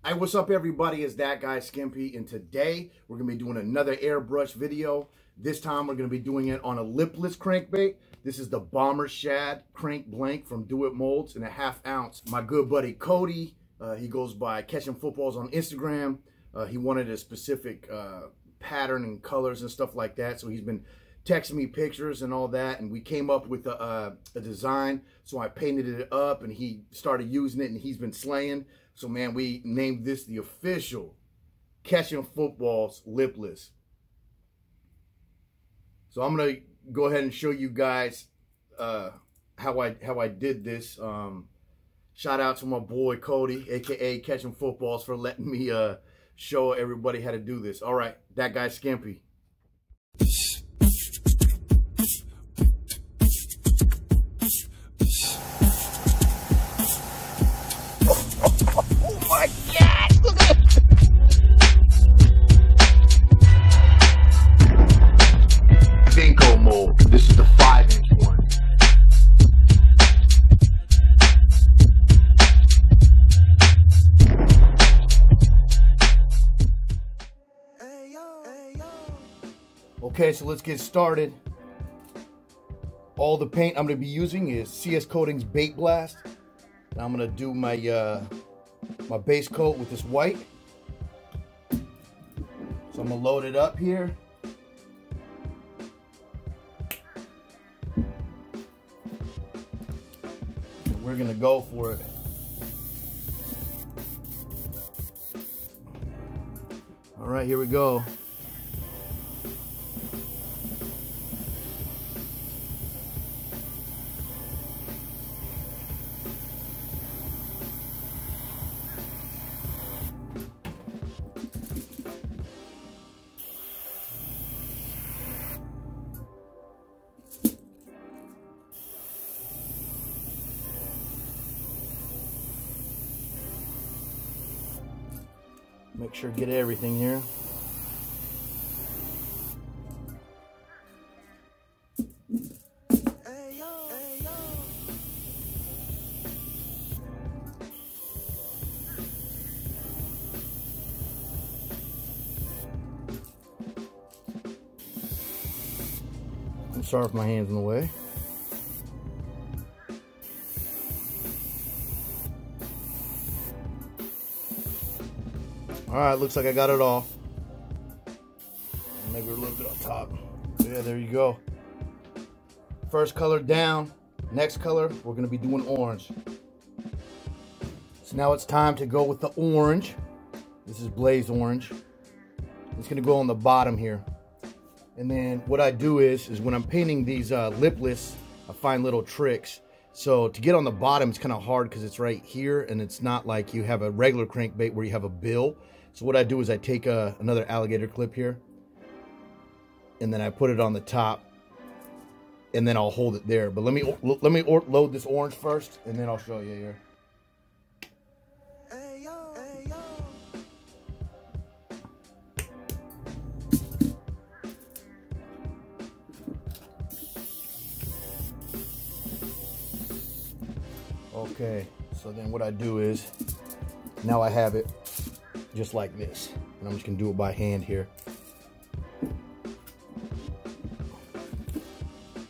Hey, what's up everybody? It's that guy Skimpy, and today we're going to be doing another airbrush video. This time we're going to be doing it on a lipless crankbait. This is the Bomber Shad Crank Blank from Do-It-Molds in a 1/2 ounce. My good buddy Cody, he goes by Catching Footballs on Instagram. He wanted a specific pattern and colors and stuff like that, so he's been texting me pictures and all that, and we came up with a design. So I painted it up and he started using it and he's been slaying. So man, we named this the official Catching Footballs Lipless. So I'm gonna go ahead and show you guys how I did this. Shout out to my boy Cody, aka Catching Footballs, for letting me show everybody how to do this. All right, that guy Skimpy. This is the 5-inch one. Okay, so let's get started. All the paint I'm going to be using is CS Coatings Bait Blast. Now I'm going to do my my base coat with this white. So I'm going to load it up here. We're gonna go for it. All right, here we go. Make sure to get everything here. I'm sorry if my hand's in the way. All right, looks like I got it all. Maybe a little bit on top. Yeah, there you go. First color down. Next color, we're gonna be doing orange. So now it's time to go with the orange. This is Blaze Orange. It's gonna go on the bottom here. And then what I do is when I'm painting these lipless, I find little tricks. So to get on the bottom, it's kind of hard because it's right here, and it's not like you have a regular crankbait where you have a bill. So what I do is I take another alligator clip here, and then I put it on the top, and then I'll hold it there. But let me load this orange first, and then I'll show you here. Okay, so then what I do is, now I have it just like this, and I'm just gonna do it by hand here.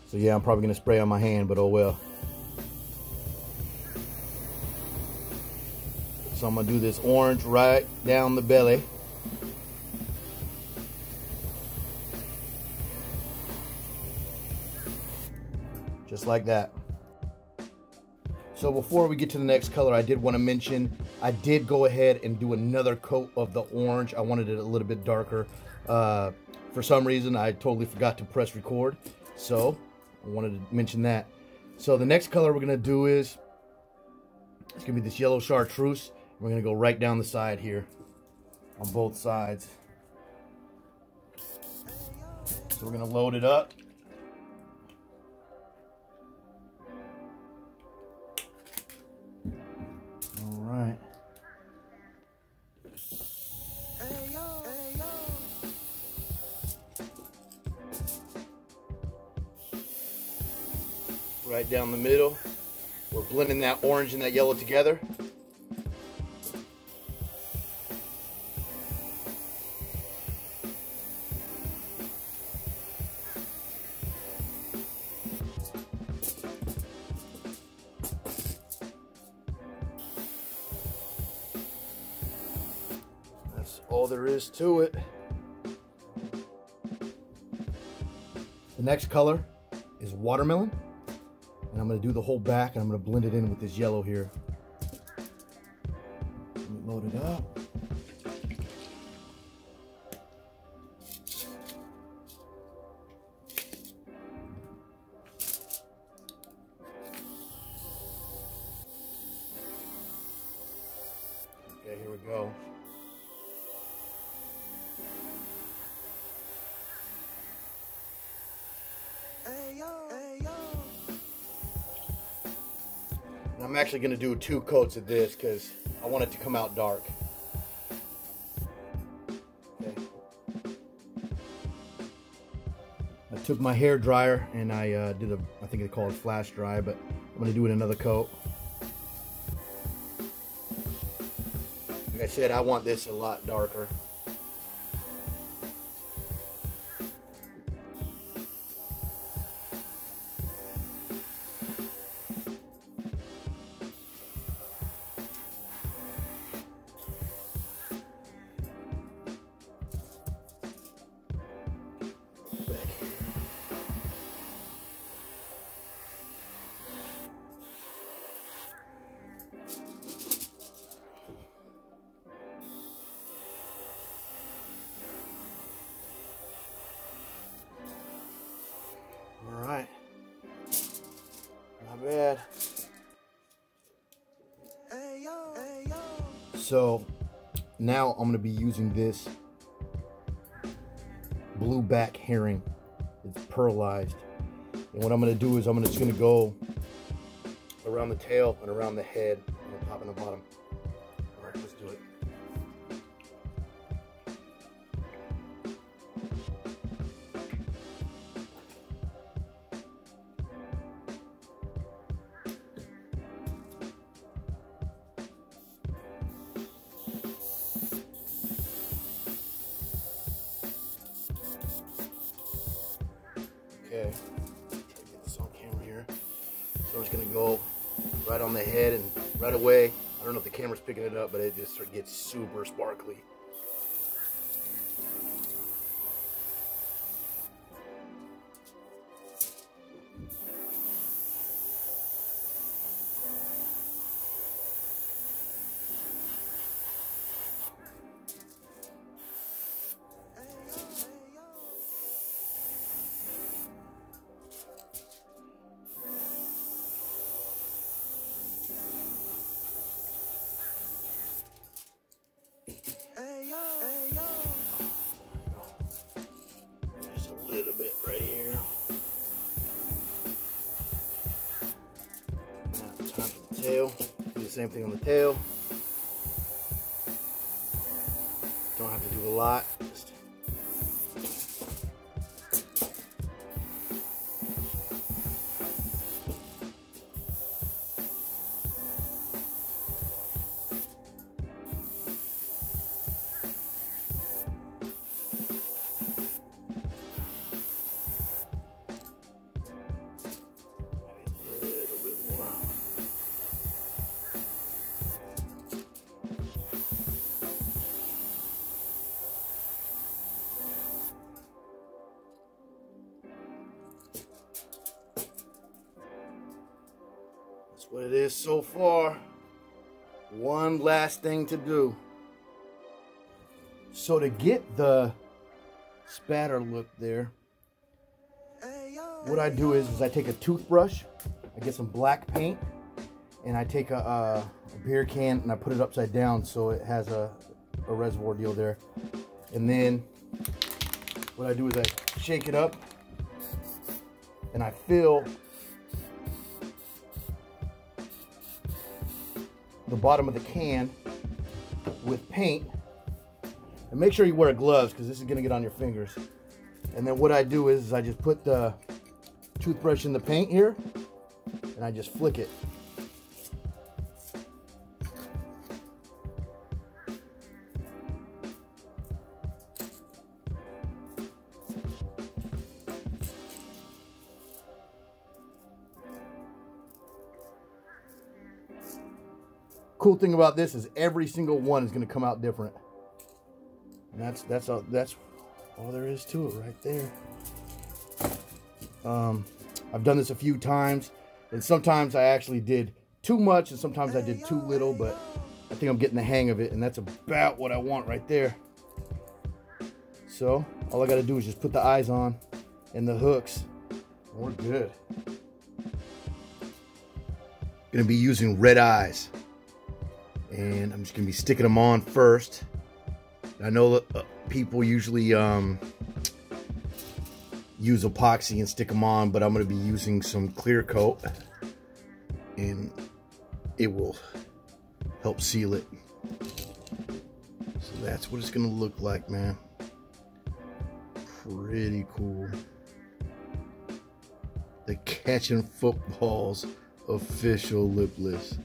So yeah, I'm probably gonna spray on my hand, but oh well. So I'm gonna do this orange right down the belly. Just like that. So before we get to the next color, I did want to mention, I did go ahead and do another coat of the orange. I wanted it a little bit darker. For some reason, I totally forgot to press record. So I wanted to mention that. So the next color we're going to do is, it's going to be this yellow chartreuse. We're going to go right down the side here on both sides. So we're going to load it up. Right. Right down the middle. We're blending that orange and that yellow together. all there is to it. The next color is watermelon, and I'm going to do the whole back, and I'm going to blend it in with this yellow here. Let me load it up. Okay, here we go. And I'm actually going to do 2 coats of this because I want it to come out dark. Okay. I took my hair dryer and I did I think they call it flash dry, but I'm going to do it another coat. Like I said, I want this a lot darker. All right, not bad. So now I'm going to be using this blue back herring. It's pearlized, and what I'm going to do is I'm just going to go around the tail and around the head, and the top and the bottom. All right, let's do it. Okay, get this on camera here. So I'm just gonna go right on the head, and right away, I don't know if the camera's picking it up, but it just gets super sparkly. Little bit right here. Now time for the tail. Do the same thing on the tail. Don't have to do a lot. Just that's what it is so far. One last thing to do. So to get the spatter look there, what I do is I take a toothbrush, I get some black paint, and I take a beer can and I put it upside down so it has a reservoir deal there. And then what I do is I shake it up and I fill the bottom of the can with paint. And make sure you wear gloves because this is going to get on your fingers. And then what I do is I just put the toothbrush in the paint here and I just flick it. Cool thing about this is every single one is going to come out different. And that's all there is to it right there. I've done this a few times, and sometimes I actually did too much, and sometimes I did too little, but I think I'm getting the hang of it, and that's about what I want right there. So all I got to do is just put the eyes on and the hooks. We're good. Gonna be using red eyes, and I'm just gonna be sticking them on first. I know that people usually use epoxy and stick them on, but I'm gonna be using some clear coat, and it will help seal it. So that's what it's gonna look like, man. Pretty cool. The Catching Footballs official Lipless.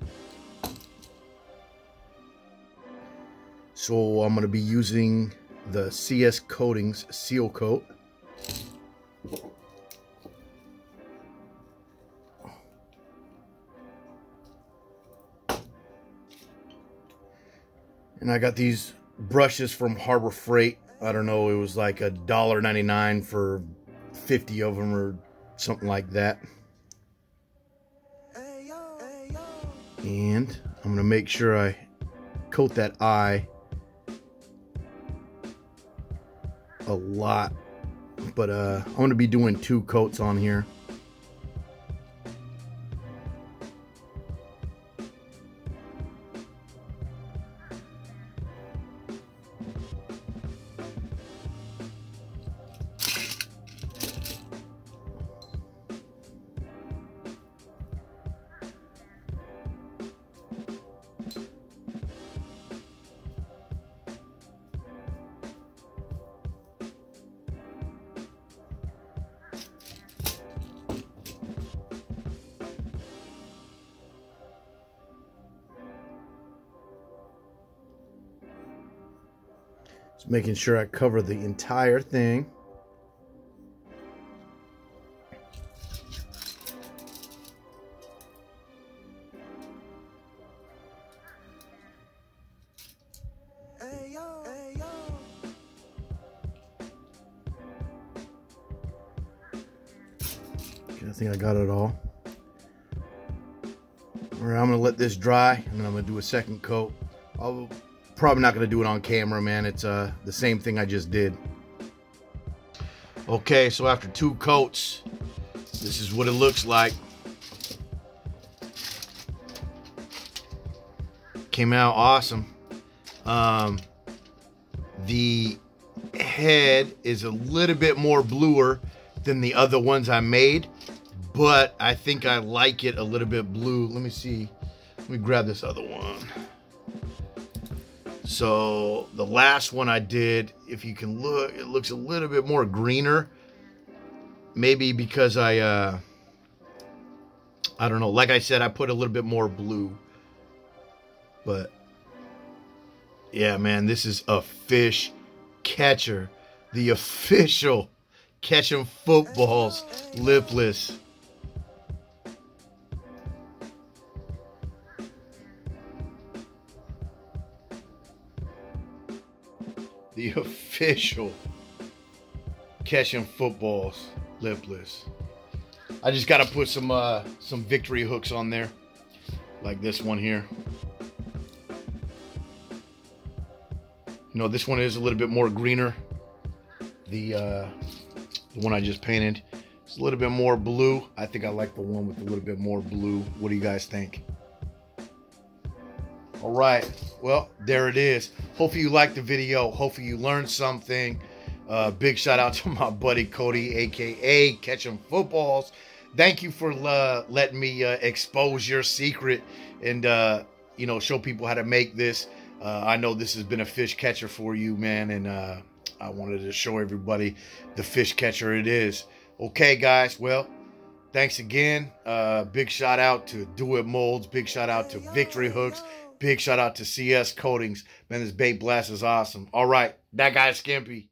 So I'm going to be using the CS Coatings Seal Coat. And I got these brushes from Harbor Freight. I don't know, it was like $1.99 for 50 of them or something like that. And I'm gonna make sure I coat that eye a lot, but I'm gonna be doing 2 coats on here. Just making sure I cover the entire thing. Okay, I think I got it all. All right, I'm gonna let this dry, and then I'm gonna do a second coat. I'll probably not gonna do it on camera, man. It's the same thing I just did. Okay, so after 2 coats, this is what it looks like. Came out awesome. The head is a little bit more bluer than the other ones I made, but I think I like it a little bit blue. Let me see. Let me grab this other one. So the last one I did, if you can look, it looks a little bit more greener. Maybe because I don't know. Like I said, I put a little bit more blue. But yeah, man, this is a fish catcher. The official Catching Footballs Lipless. The official Catching Footballs Lipless. I just got to put some victory hooks on there, like this one here. You know, this one is a little bit more greener. The one I just painted is a little bit more blue. I think I like the one with a little bit more blue. What do you guys think? All right, well, there it is. Hopefully you liked the video. Hopefully you learned something. Big shout out to my buddy Cody, aka Catching Footballs. Thank you for letting me expose your secret and you know, show people how to make this. I know this has been a fish catcher for you, man, and I wanted to show everybody the fish catcher it is. Okay, guys, well, thanks again. Big shout out to Do-It-Molds. Big shout out to Victory Hooks. Big shout out to CS Coatings. Man, this bait blast is awesome. All right, that guy's Skimpy.